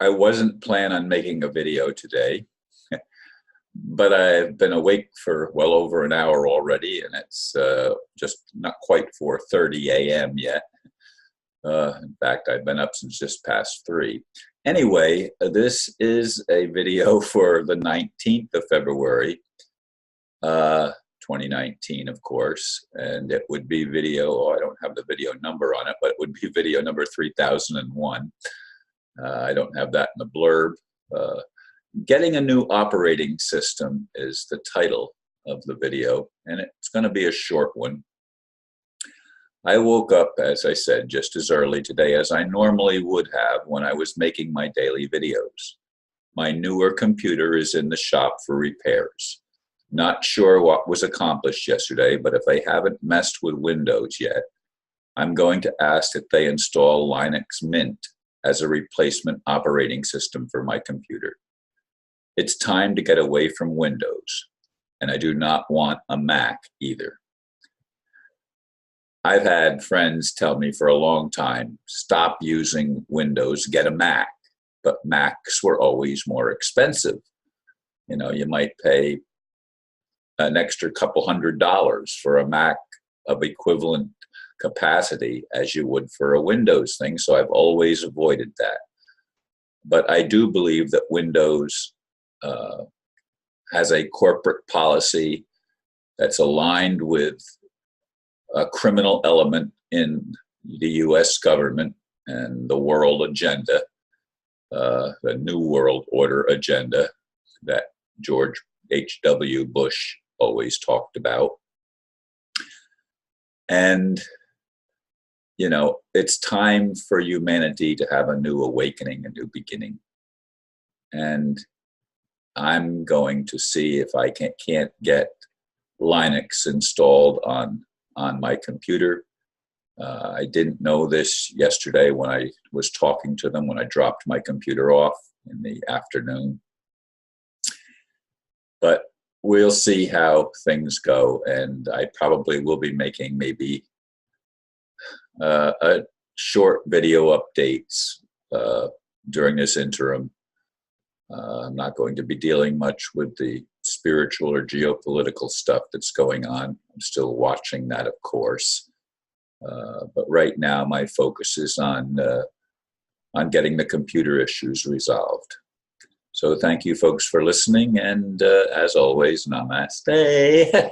I wasn't planning on making a video today, but I've been awake for well over an hour already, and it's just not quite 4:30 a.m. yet. In fact, I've been up since just past 3. Anyway, this is a video for the 19th of February, 2019, of course, and it would be video, I don't have the video number on it, but it would be video number 3001. I don't have that in the blurb. Getting a new operating system is the title of the video, and it's going to be a short one. I woke up, as I said, just as early today as I normally would have when I was making my daily videos. My newer computer is in the shop for repairs. Not sure what was accomplished yesterday, but if they haven't messed with Windows yet, I'm going to ask that they install Linux Mint as a replacement operating system for my computer. It's time to get away from Windows, and I do not want a Mac either. I've had friends tell me for a long time, stop using Windows, get a Mac. But Macs were always more expensive. You know, you might pay an extra couple $100 for a Mac of equivalent capacity as you would for a Windows thing, so I've always avoided that. But I do believe that Windows has a corporate policy that's aligned with a criminal element in the US government and the world agenda, the New World Order agenda that George H.W. Bush always talked about. And, you know, it's time for humanity to have a new awakening, a new beginning. And I'm going to see if I can't get Linux installed on my computer. I didn't know this yesterday when I was talking to them when I dropped my computer off in the afternoon. But we'll see how things go, and I probably will be making maybe a short video updates during this interim. I'm not going to be dealing much with the spiritual or geopolitical stuff that's going on. I'm still watching that, of course. But right now, my focus is on getting the computer issues resolved. So thank you, folks, for listening. And as always, namaste.